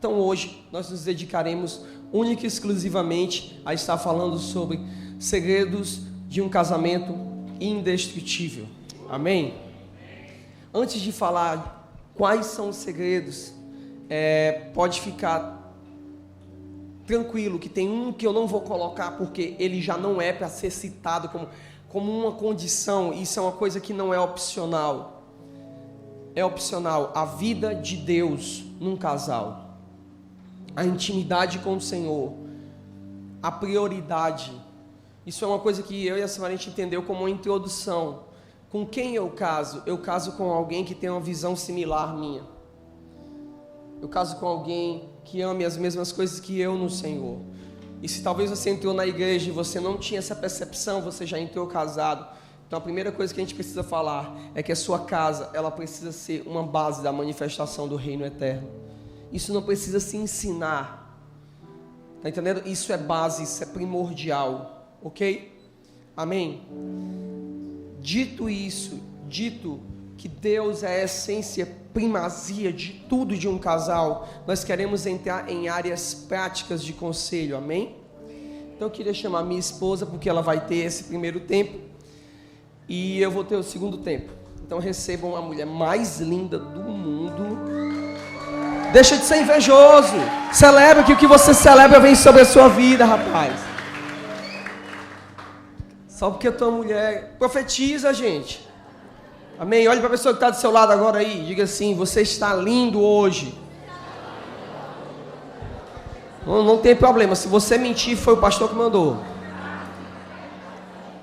Então hoje nós nos dedicaremos única e exclusivamente a estar falando sobre segredos de um casamento indestrutível. Amém? Antes de falar quais são os segredos, pode ficar tranquilo que tem um que eu não vou colocar porque ele já não é para ser citado como uma condição. Isso é uma coisa que não é opcional. É opcional a vida de Deus num casal, a intimidade com o Senhor, a prioridade. Isso é uma coisa que eu e a senhora a gente entendeu como uma introdução. Com quem eu caso? Eu caso com alguém que tem uma visão similar à minha. Eu caso com alguém que ame as mesmas coisas que eu no Senhor. E se talvez você entrou na igreja e você não tinha essa percepção, você já entrou casado. Então a primeira coisa que a gente precisa falar é que a sua casa, ela precisa ser uma base da manifestação do reino eterno. Isso não precisa se ensinar. Tá entendendo? Isso é base, isso é primordial. Ok? Amém? Dito isso, dito que Deus é a essência, primazia de tudo de um casal, nós queremos entrar em áreas práticas de conselho, amém? Então eu queria chamar minha esposa, porque ela vai ter esse primeiro tempo, e eu vou ter o segundo tempo. Então recebam a mulher mais linda do mundo. Deixa de ser invejoso, celebra que o que você celebra vem sobre a sua vida, rapaz. Só porque a tua mulher profetiza, gente. Amém? Olha para a pessoa que está do seu lado agora aí. Diga assim: você está lindo hoje. Não tem problema. Se você mentir, foi o pastor que mandou.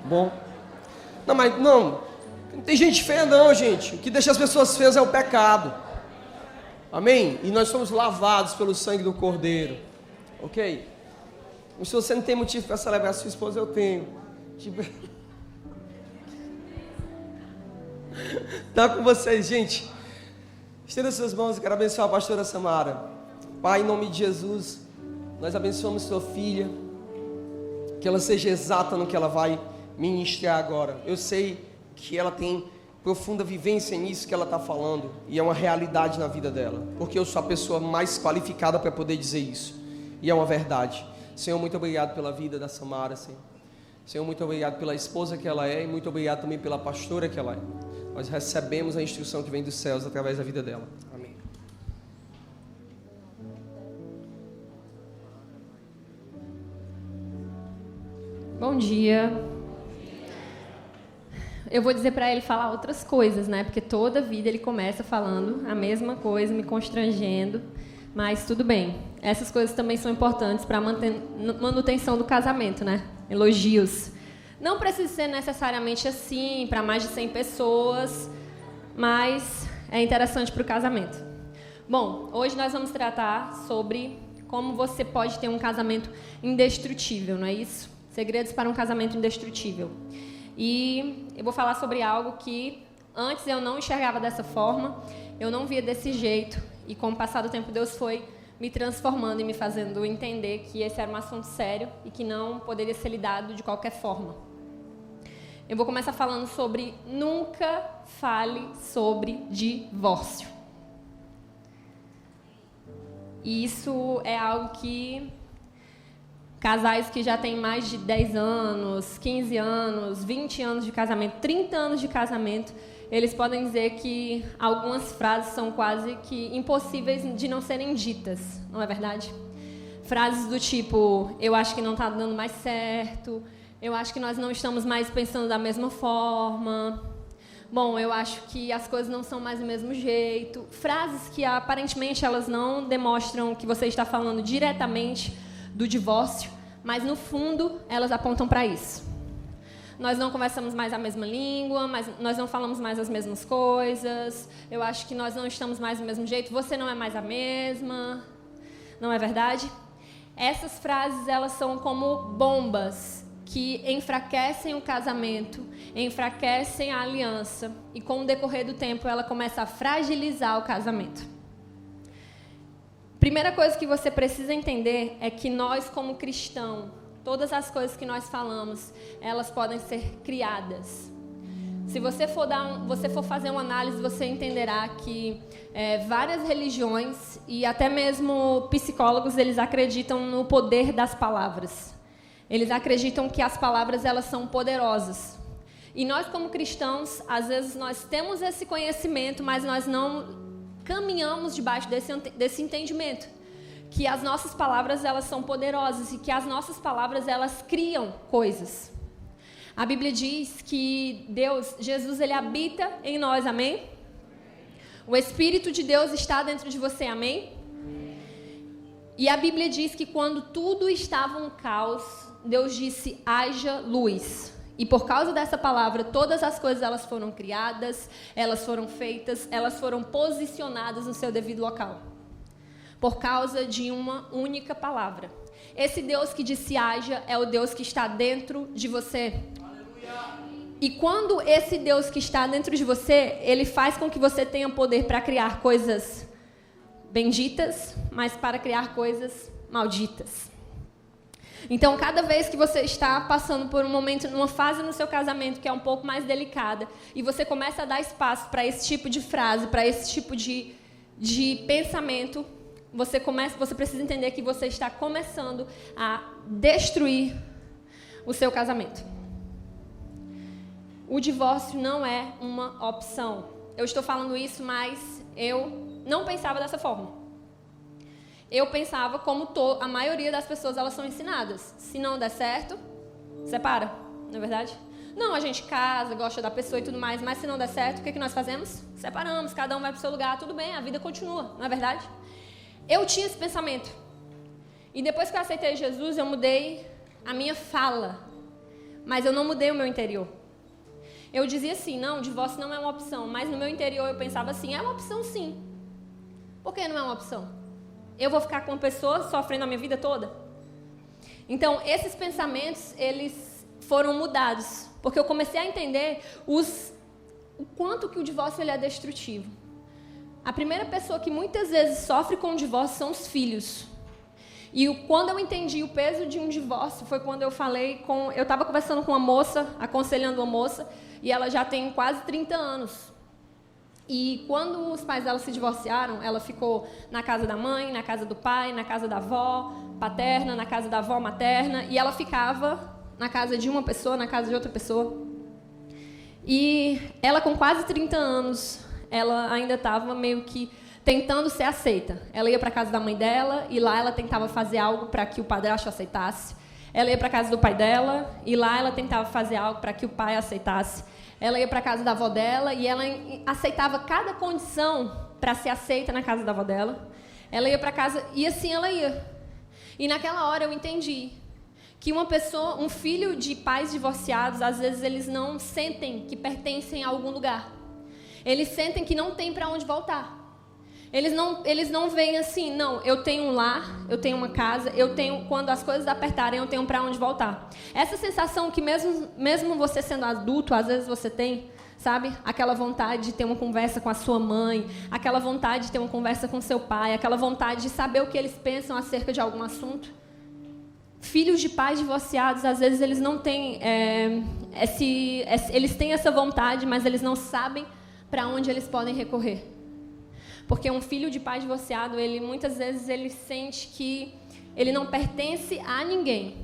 Bom. Não, mas não tem gente feia não, gente. O que deixa as pessoas feias é o pecado. Amém? E nós somos lavados pelo sangue do Cordeiro. Ok? E se você não tem motivo para celebrar a sua esposa, eu tenho. Tá com vocês, gente. Estenda suas mãos, eu quero abençoar a pastora Samara. Pai, em nome de Jesus, nós abençoamos sua filha, que ela seja exata no que ela vai ministrar agora. Eu sei que ela tem profunda vivência nisso que ela está falando, e é uma realidade na vida dela, porque eu sou a pessoa mais qualificada para poder dizer isso, e é uma verdade. Senhor, muito obrigado pela vida da Samara, Senhor. Senhor, muito obrigado pela esposa que ela é, e muito obrigado também pela pastora que ela é. Nós recebemos a instrução que vem dos céus através da vida dela. Amém. Bom dia. Eu vou dizer para ele falar outras coisas, né? Porque toda vida ele começa falando a mesma coisa, me constrangendo. Mas tudo bem. Essas coisas também são importantes para a manutenção do casamento, né? Elogios. Não precisa ser necessariamente assim, para mais de 100 pessoas, mas é interessante para o casamento. Bom, hoje nós vamos tratar sobre como você pode ter um casamento indestrutível, não é isso? Segredos para um casamento indestrutível. E eu vou falar sobre algo que antes eu não enxergava dessa forma, eu não via desse jeito, e com o passar do tempo Deus foi me transformando e me fazendo entender que esse era um assunto sério e que não poderia ser lidado de qualquer forma. Eu vou começar falando sobre nunca fale sobre divórcio. E isso é algo que casais que já têm mais de 10 anos, 15 anos, 20 anos de casamento, 30 anos de casamento, eles podem dizer que algumas frases são quase que impossíveis de não serem ditas, não é verdade? Frases do tipo: eu acho que não está dando mais certo, eu acho que nós não estamos mais pensando da mesma forma, bom, eu acho que as coisas não são mais do mesmo jeito. Frases que aparentemente elas não demonstram que você está falando diretamente do divórcio, mas no fundo elas apontam para isso. Nós não conversamos mais a mesma língua, mas nós não falamos mais as mesmas coisas, eu acho que nós não estamos mais do mesmo jeito, você não é mais a mesma, não é verdade? Essas frases, elas são como bombas que enfraquecem o casamento, enfraquecem a aliança, e com o decorrer do tempo ela começa a fragilizar o casamento. Primeira coisa que você precisa entender é que nós, como cristãos, todas as coisas que nós falamos, elas podem ser criadas. Se você for fazer uma análise, você entenderá que várias religiões e até mesmo psicólogos, eles acreditam no poder das palavras. Eles acreditam que as palavras, elas são poderosas. E nós, como cristãos, às vezes nós temos esse conhecimento, mas nós não caminhamos debaixo desse entendimento. Que as nossas palavras, elas são poderosas e que as nossas palavras, elas criam coisas. A Bíblia diz que Jesus, ele habita em nós, amém? O Espírito de Deus está dentro de você, amém? E a Bíblia diz que quando tudo estava um caos, Deus disse, haja luz. E por causa dessa palavra, todas as coisas, elas foram criadas, elas foram feitas, elas foram posicionadas no seu devido local. Por causa de uma única palavra. Esse Deus que disse haja é o Deus que está dentro de você. E quando esse Deus que está dentro de você, ele faz com que você tenha poder para criar coisas benditas, mas para criar coisas malditas. Então, cada vez que você está passando por um momento, numa fase no seu casamento que é um pouco mais delicada, e você começa a dar espaço para esse tipo de frase, para esse tipo de pensamento, você precisa entender que você está começando a destruir o seu casamento. O divórcio não é uma opção. Eu estou falando isso, mas eu não pensava dessa forma. Eu pensava como a maioria das pessoas, elas são ensinadas. Se não der certo, separa, não é verdade? Não, a gente casa, gosta da pessoa e tudo mais, mas se não der certo, o que nós fazemos? Separamos, cada um vai para o seu lugar, tudo bem, a vida continua, não é verdade? Eu tinha esse pensamento. E depois que eu aceitei Jesus, eu mudei a minha fala, mas eu não mudei o meu interior. Eu dizia assim, não, o divórcio não é uma opção, mas no meu interior eu pensava assim, é uma opção sim. Por que não é uma opção? Eu vou ficar com uma pessoa sofrendo a minha vida toda? Então, esses pensamentos, eles foram mudados, porque eu comecei a entender o quanto que o divórcio ele é destrutivo. A primeira pessoa que muitas vezes sofre com o divórcio são os filhos. E quando eu entendi o peso de um divórcio, foi quando eu eu estava conversando com uma moça, aconselhando uma moça, e ela já tem quase 30 anos. E quando os pais dela se divorciaram, ela ficou na casa da mãe, na casa do pai, na casa da avó paterna, na casa da avó materna, e ela ficava na casa de uma pessoa, na casa de outra pessoa. E ela, com quase 30 anos, ela ainda estava meio que tentando ser aceita. Ela ia para a casa da mãe dela, e lá ela tentava fazer algo para que o padrasto aceitasse. Ela ia para a casa do pai dela, e lá ela tentava fazer algo para que o pai aceitasse. Ela ia para a casa da avó dela, e ela aceitava cada condição para ser aceita na casa da avó dela. Ela ia para casa, e assim ela ia. E naquela hora eu entendi que um filho de pais divorciados, às vezes eles não sentem que pertencem a algum lugar. Eles sentem que não tem para onde voltar. Eles não veem assim, não, eu tenho um lar, eu tenho uma casa, quando as coisas apertarem, eu tenho para onde voltar. Essa sensação que mesmo você sendo adulto, às vezes você tem, sabe? Aquela vontade de ter uma conversa com a sua mãe, aquela vontade de ter uma conversa com seu pai, aquela vontade de saber o que eles pensam acerca de algum assunto. Filhos de pais divorciados, às vezes eles não têm, eles têm essa vontade, mas eles não sabem para onde eles podem recorrer. Porque um filho de pai divorciado, muitas vezes ele sente que ele não pertence a ninguém.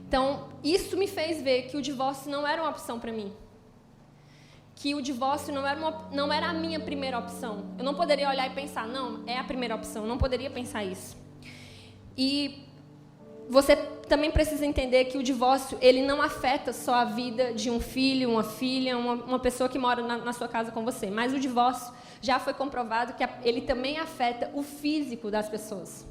Então, isso me fez ver que o divórcio não era uma opção para mim. Que o divórcio não era a minha primeira opção. Eu não poderia olhar e pensar, não, é a primeira opção. Eu não poderia pensar isso. E você também precisa entender que o divórcio, ele não afeta só a vida de um filho, uma filha, uma pessoa que mora na sua casa com você. Mas o divórcio já foi comprovado que ele também afeta o físico das pessoas.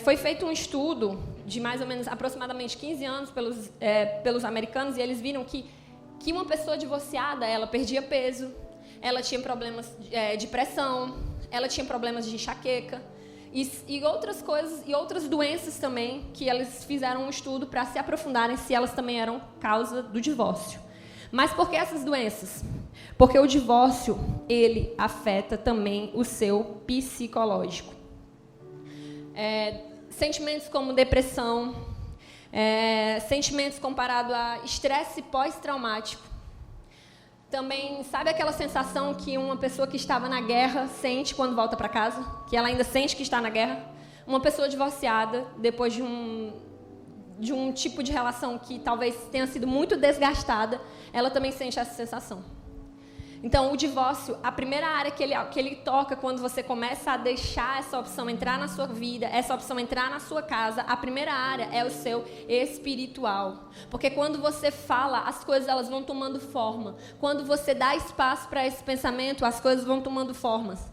Foi feito um estudo de mais ou menos aproximadamente 15 anos pelos americanos, e eles viram que uma pessoa divorciada, ela perdia peso, ela tinha problemas de pressão, ela tinha problemas de enxaqueca, e outras coisas, e outras doenças também, que eles fizeram um estudo para se aprofundarem se elas também eram causa do divórcio. Mas por que essas doenças? Porque o divórcio, ele afeta também o seu psicológico. Sentimentos como depressão, Sentimentos comparados a estresse pós-traumático. Também, sabe aquela sensação que uma pessoa que estava na guerra sente quando volta para casa? Que ela ainda sente que está na guerra? Uma pessoa divorciada, depois de um tipo de relação que talvez tenha sido muito desgastada, ela também sente essa sensação. Então, o divórcio, a primeira área que ele toca quando você começa a deixar essa opção entrar na sua vida, essa opção entrar na sua casa, a primeira área é o seu espiritual. Porque quando você fala, as coisas elas vão tomando forma. Quando você dá espaço para esse pensamento, as coisas vão tomando formas.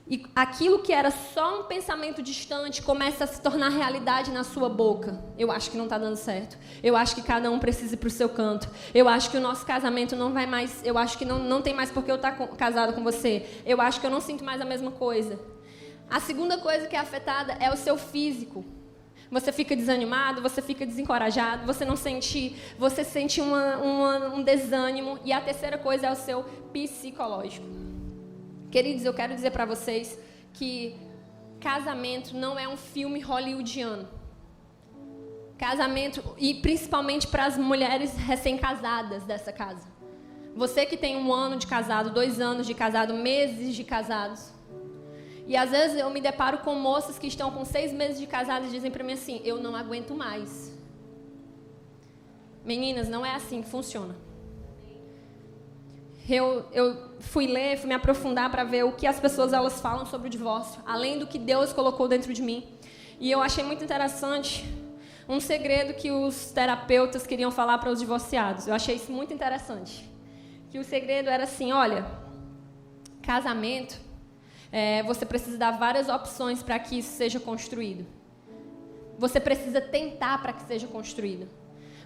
E aquilo que era só um pensamento distante começa a se tornar realidade na sua boca. Eu acho que não está dando certo. Eu acho que cada um precisa ir para o seu canto. Eu acho que o nosso casamento não vai mais... Eu acho que não tem mais porque eu estar casado com você. Eu acho que eu não sinto mais a mesma coisa. A segunda coisa que é afetada é o seu físico. Você fica desanimado, você fica desencorajado, você sente um desânimo. E a terceira coisa é o seu psicológico. Queridos, eu quero dizer para vocês que casamento não é um filme hollywoodiano. Casamento, e principalmente para as mulheres recém-casadas dessa casa. Você que tem 1 ano de casado, 2 anos de casado, meses de casados. E às vezes eu me deparo com moças que estão com 6 meses de casado e dizem para mim assim, eu não aguento mais. Meninas, não é assim que funciona. Eu fui me aprofundar para ver o que as pessoas elas falam sobre o divórcio, além do que Deus colocou dentro de mim. E eu achei muito interessante um segredo que os terapeutas queriam falar para os divorciados. Eu achei isso muito interessante. Que o segredo era assim, olha, casamento, você precisa dar várias opções para que isso seja construído. Você precisa tentar para que seja construído.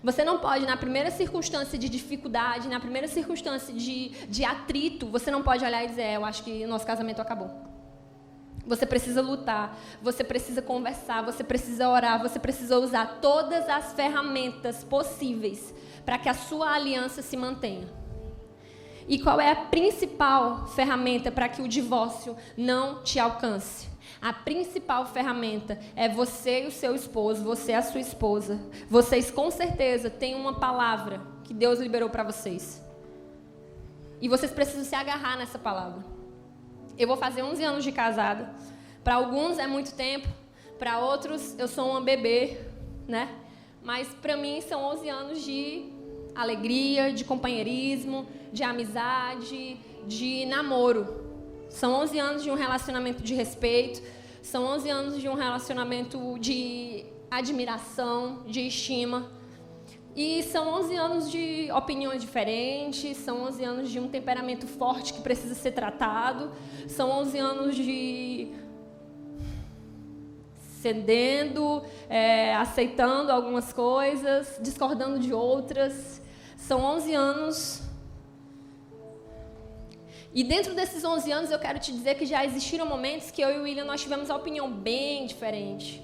Você não pode, na primeira circunstância de dificuldade, na primeira circunstância de atrito, você não pode olhar e dizer, eu acho que o nosso casamento acabou. Você precisa lutar, você precisa conversar, você precisa orar, você precisa usar todas as ferramentas possíveis para que a sua aliança se mantenha. E qual é a principal ferramenta para que o divórcio não te alcance? A principal ferramenta é você e o seu esposo, você e a sua esposa. Vocês com certeza têm uma palavra que Deus liberou para vocês. E vocês precisam se agarrar nessa palavra. Eu vou fazer 11 anos de casada. Para alguns é muito tempo, para outros eu sou uma bebê, né? Mas para mim são 11 anos de alegria, de companheirismo, de amizade, de namoro. São 11 anos de um relacionamento de respeito, são 11 anos de um relacionamento de admiração, de estima. E são 11 anos de opiniões diferentes, são 11 anos de um temperamento forte que precisa ser tratado, são 11 anos de cedendo, aceitando algumas coisas, discordando de outras. São 11 anos... E dentro desses 11 anos, eu quero te dizer que já existiram momentos que eu e o William, nós tivemos a opinião bem diferente.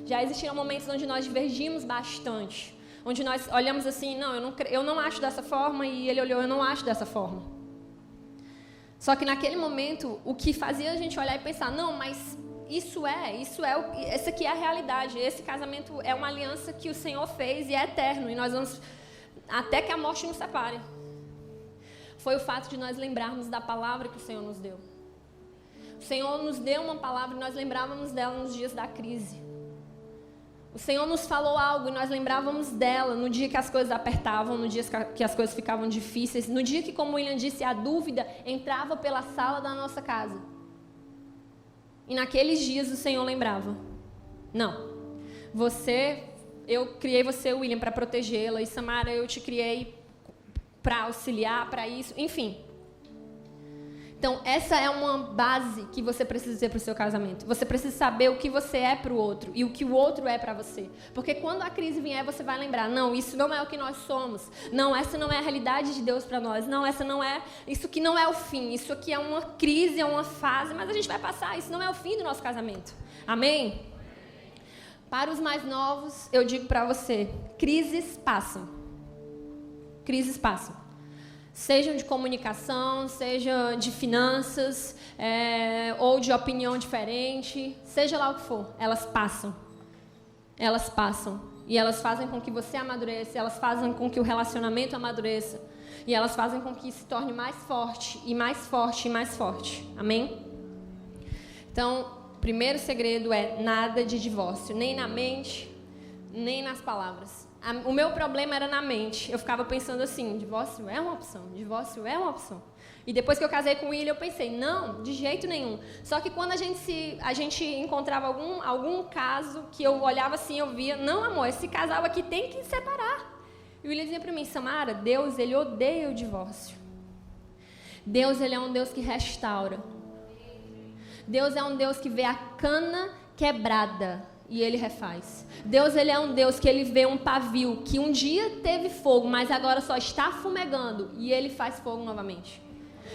Já existiram momentos onde nós divergimos bastante. Onde nós olhamos assim, não, eu não acho dessa forma, e ele olhou, eu não acho dessa forma. Só que naquele momento, o que fazia a gente olhar e pensar, não, mas essa aqui é a realidade. Esse casamento é uma aliança que o Senhor fez e é eterno. E nós vamos, até que a morte nos separe. Foi o fato de nós lembrarmos da palavra que o Senhor nos deu. O Senhor nos deu uma palavra e nós lembrávamos dela nos dias da crise. O Senhor nos falou algo e nós lembrávamos dela no dia que as coisas apertavam, no dia que as coisas ficavam difíceis, no dia que, como o William disse, a dúvida entrava pela sala da nossa casa. E naqueles dias o Senhor lembrava, não, eu criei você, William, para protegê-la, e Samara, eu te criei para auxiliar, para isso, enfim. Então, essa é uma base que você precisa ter para o seu casamento. Você precisa saber o que você é para o outro e o que o outro é para você. Porque quando a crise vier, você vai lembrar, não, isso não é o que nós somos. Não, essa não é a realidade de Deus para nós. Não, isso aqui não é o fim. Isso aqui é uma crise, é uma fase, mas a gente vai passar. Isso não é o fim do nosso casamento. Amém? Para os mais novos, eu digo para você, crises passam. Crises passam. Sejam de comunicação, seja de finanças, ou de opinião diferente, seja lá o que for, elas passam. Elas passam. E elas fazem com que você amadureça, elas fazem com que o relacionamento amadureça. E elas fazem com que se torne mais forte, e mais forte, e mais forte. Amém? Então, o primeiro segredo é nada de divórcio, nem na mente, nem nas palavras. O meu problema era na mente. Eu ficava pensando assim, divórcio é uma opção, divórcio é uma opção. E depois que eu casei com o William, eu pensei, não, de jeito nenhum. Só que quando a gente encontrava algum caso que eu olhava assim, eu via, não, amor, esse casal aqui tem que separar. E o William dizia para mim, Samara, Deus, ele odeia o divórcio. Deus, ele é um Deus que restaura. Deus é um Deus que vê a cana quebrada e ele refaz. Deus, ele é um Deus que ele vê um pavio que um dia teve fogo, mas agora só está fumegando e ele faz fogo novamente.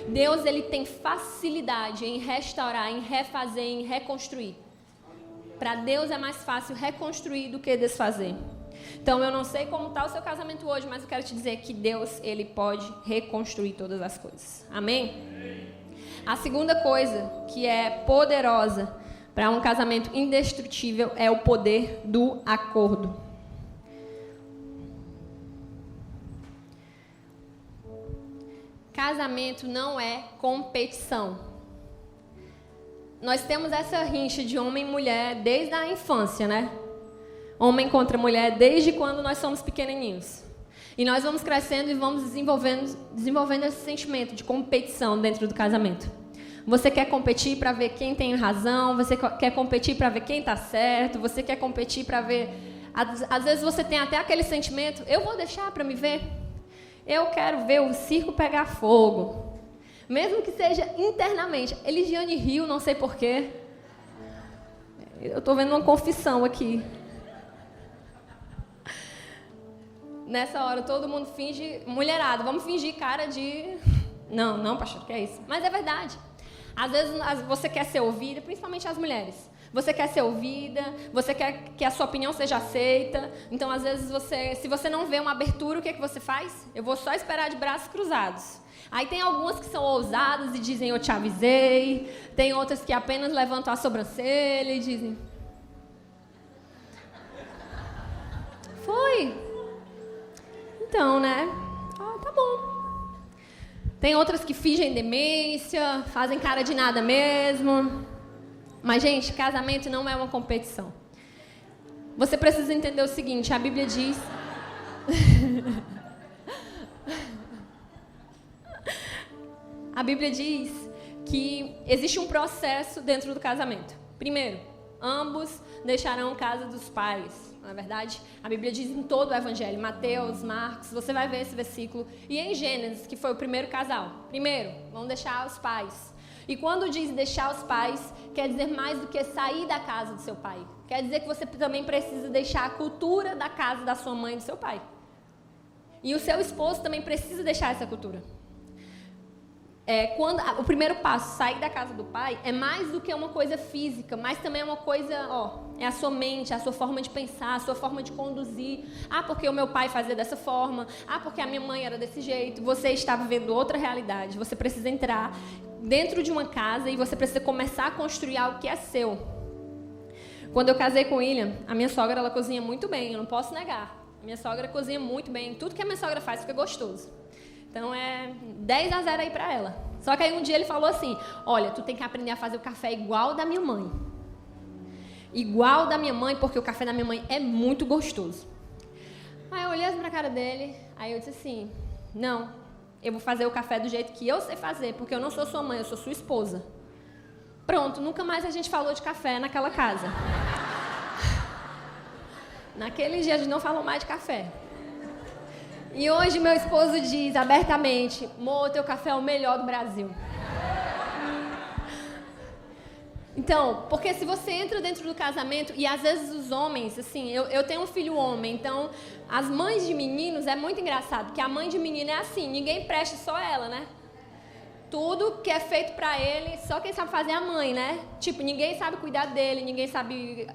Deus, ele tem facilidade em restaurar, em refazer, em reconstruir. Para Deus é mais fácil reconstruir do que desfazer. Então, eu não sei como está o seu casamento hoje, mas eu quero te dizer que Deus, ele pode reconstruir todas as coisas. Amém? A segunda coisa que é poderosa para um casamento indestrutível é o poder do acordo. Casamento não é competição. Nós temos essa rincha de homem e mulher desde a infância, né? Homem contra mulher desde quando nós somos pequenininhos. E nós vamos crescendo e vamos desenvolvendo esse sentimento de competição dentro do casamento. Você quer competir para ver quem tem razão, você quer competir para ver quem está certo, você quer competir para ver... Às vezes você tem até aquele sentimento, eu vou deixar para me ver. Eu quero ver o circo pegar fogo. Mesmo que seja internamente. Eligiane riu, não sei porquê. Eu estou vendo uma confissão aqui. Nessa hora, todo mundo finge... Mulherada, vamos fingir cara de... Não, pastor, que é isso? Mas é verdade. Às vezes você quer ser ouvida, principalmente as mulheres. Você quer ser ouvida, você quer que a sua opinião seja aceita. Então, às vezes, se você não vê uma abertura, o que você faz? Eu vou só esperar de braços cruzados. Aí tem algumas que são ousadas e dizem, eu te avisei. Tem outras que apenas levantam a sobrancelha e dizem... Foi. Então, né? Tá bom. Tem outras que fingem demência, fazem cara de nada mesmo. Mas, gente, casamento não é uma competição. Você precisa entender o seguinte, a Bíblia diz... A Bíblia diz que existe um processo dentro do casamento. Primeiro, ambos deixarão a casa dos pais. Na verdade, a Bíblia diz em todo o Evangelho, Mateus, Marcos, você vai ver esse versículo. E em Gênesis, que foi o primeiro casal. Primeiro, vão deixar os pais. E quando diz deixar os pais, quer dizer mais do que sair da casa do seu pai. Quer dizer que você também precisa deixar a cultura da casa da sua mãe e do seu pai. E o seu esposo também precisa deixar essa cultura. O primeiro passo, sair da casa do pai, é mais do que uma coisa física, mas também é uma coisa, é a sua mente, a sua forma de pensar, a sua forma de conduzir. Porque o meu pai fazia dessa forma, porque a minha mãe era desse jeito. Você está vivendo outra realidade, você precisa entrar dentro de uma casa e você precisa começar a construir algo que é seu. Quando eu casei com o William, a minha sogra, ela cozinha muito bem, eu não posso negar. A minha sogra cozinha muito bem, tudo que a minha sogra faz fica gostoso. Então, 10-0 aí pra ela. Só que aí um dia ele falou assim, olha, tu tem que aprender a fazer o café igual da minha mãe. Igual da minha mãe, porque o café da minha mãe é muito gostoso. Aí eu olhei assim pra cara dele, aí eu disse assim, não, eu vou fazer o café do jeito que eu sei fazer, porque eu não sou sua mãe, eu sou sua esposa. Pronto, nunca mais a gente falou de café naquela casa. Naquele dia a gente não falou mais de café. E hoje meu esposo diz abertamente, Mô, teu café é o melhor do Brasil. Então, porque se você entra dentro do casamento, e às vezes os homens, assim, eu tenho um filho homem, então as mães de meninos é muito engraçado, porque a mãe de menino é assim, ninguém presta, só ela, né? Tudo que é feito pra ele, só quem sabe fazer é a mãe, né? Tipo, ninguém sabe cuidar dele, ninguém sabe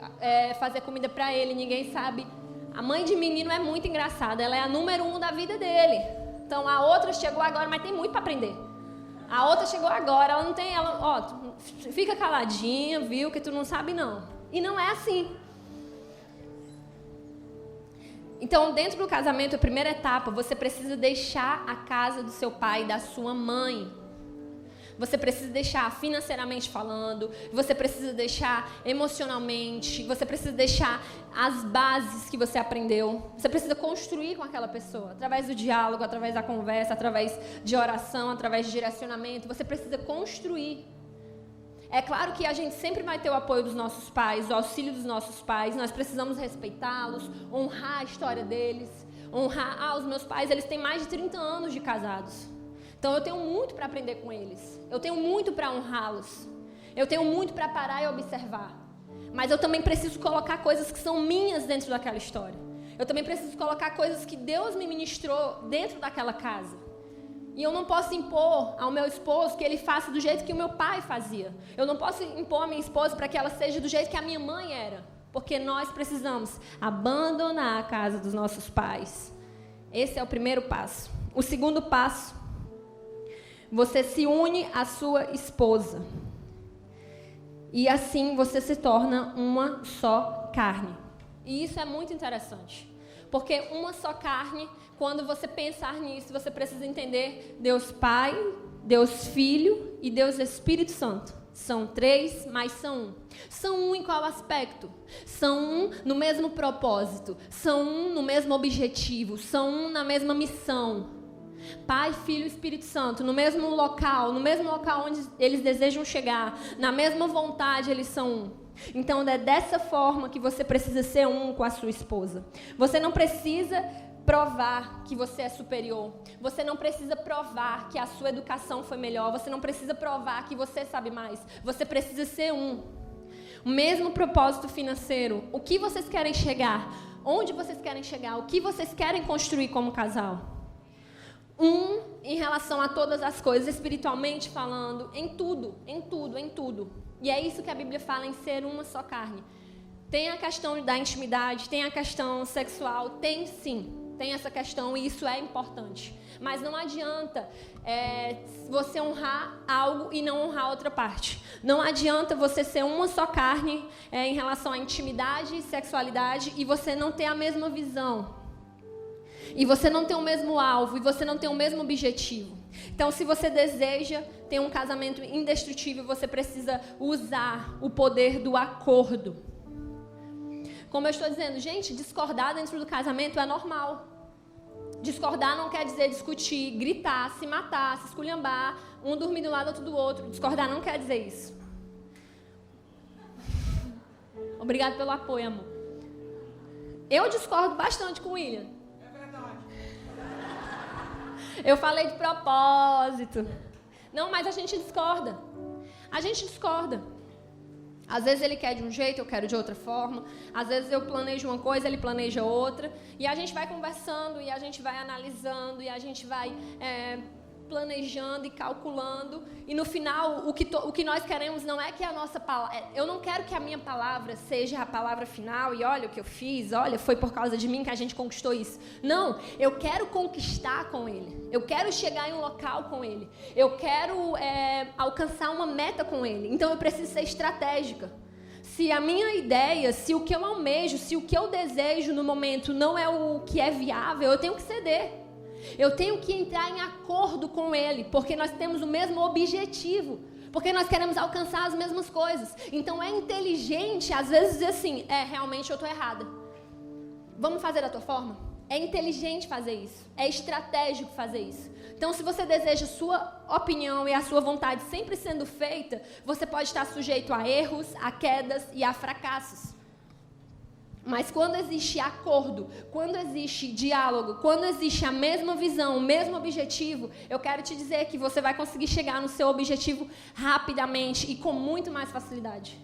fazer comida pra ele, ninguém sabe... A mãe de menino é muito engraçada, ela é a número 1 da vida dele. Então, a outra chegou agora, mas tem muito para aprender. A outra chegou agora, ela não tem... fica caladinha, viu, que tu não sabe não. E não é assim. Então, dentro do casamento, a primeira etapa, você precisa deixar a casa do seu pai e da sua mãe. Você precisa deixar financeiramente falando, você precisa deixar emocionalmente, você precisa deixar as bases que você aprendeu. Você precisa construir com aquela pessoa, através do diálogo, através da conversa, através de oração, através de direcionamento. Você precisa construir. É claro que a gente sempre vai ter o apoio dos nossos pais, o auxílio dos nossos pais. Nós precisamos respeitá-los, honrar a história deles, honrar... os meus pais, eles têm mais de 30 anos de casados. Então, eu tenho muito para aprender com eles. Eu tenho muito para honrá-los. Eu tenho muito para parar e observar. Mas eu também preciso colocar coisas que são minhas dentro daquela história. Eu também preciso colocar coisas que Deus me ministrou dentro daquela casa. E eu não posso impor ao meu esposo que ele faça do jeito que o meu pai fazia. Eu não posso impor a minha esposa para que ela seja do jeito que a minha mãe era. Porque nós precisamos abandonar a casa dos nossos pais. Esse é o primeiro passo. O segundo passo, você se une à sua esposa. E assim você se torna uma só carne. E isso é muito interessante. Porque uma só carne, quando você pensar nisso, você precisa entender Deus Pai, Deus Filho e Deus Espírito Santo. São três, mas são um. São um em qual aspecto? São um no mesmo propósito. São um no mesmo objetivo. São um na mesma missão. Pai, Filho e Espírito Santo, no mesmo local onde eles desejam chegar, na mesma vontade eles são um. Então é dessa forma que você precisa ser um com a sua esposa. Você não precisa provar que você é superior. Você não precisa provar que a sua educação foi melhor. Você não precisa provar que você sabe mais. Você precisa ser um. O mesmo propósito financeiro. O que vocês querem chegar? Onde vocês querem chegar? O que vocês querem construir como casal? Um em relação a todas as coisas, espiritualmente falando, em tudo. E é isso que a Bíblia fala em ser uma só carne. Tem a questão da intimidade, tem a questão sexual, tem sim, tem essa questão e isso é importante. Mas não adianta você honrar algo e não honrar outra parte. Não adianta você ser uma só carne em relação à intimidade e sexualidade e você não ter a mesma visão. E você não tem o mesmo alvo, e você não tem o mesmo objetivo. Então, se você deseja ter um casamento indestrutível, você precisa usar o poder do acordo. Como eu estou dizendo, gente, discordar dentro do casamento é normal. Discordar não quer dizer discutir, gritar, se matar, se esculhambar, um dormir do lado, outro do outro. Discordar não quer dizer isso. Obrigado pelo apoio, amor. Eu discordo bastante com o William. Eu falei de propósito. Não, mas a gente discorda. Às vezes ele quer de um jeito, eu quero de outra forma. Às vezes eu planejo uma coisa, ele planeja outra. E a gente vai conversando, e a gente vai analisando, e a gente vai planejando e calculando. E no final, o que nós queremos não é que a nossa palavra... Eu não quero que a minha palavra seja a palavra final. E olha o que eu fiz, olha, foi por causa de mim que a gente conquistou isso. Não, eu quero conquistar com ele. Eu quero chegar em um local com ele. Eu quero alcançar uma meta com ele. Então eu preciso ser estratégica. Se a minha ideia, se o que eu almejo, se o que eu desejo no momento não é o que é viável, eu tenho que ceder. Eu tenho que entrar em acordo com ele, porque nós temos o mesmo objetivo, porque nós queremos alcançar as mesmas coisas. Então é inteligente, às vezes, dizer assim, realmente eu estou errada. Vamos fazer da tua forma? É inteligente fazer isso, é estratégico fazer isso. Então, se você deseja a sua opinião e a sua vontade sempre sendo feita, você pode estar sujeito a erros, a quedas e a fracassos. Mas quando existe acordo, quando existe diálogo, quando existe a mesma visão, o mesmo objetivo, eu quero te dizer que você vai conseguir chegar no seu objetivo rapidamente e com muito mais facilidade.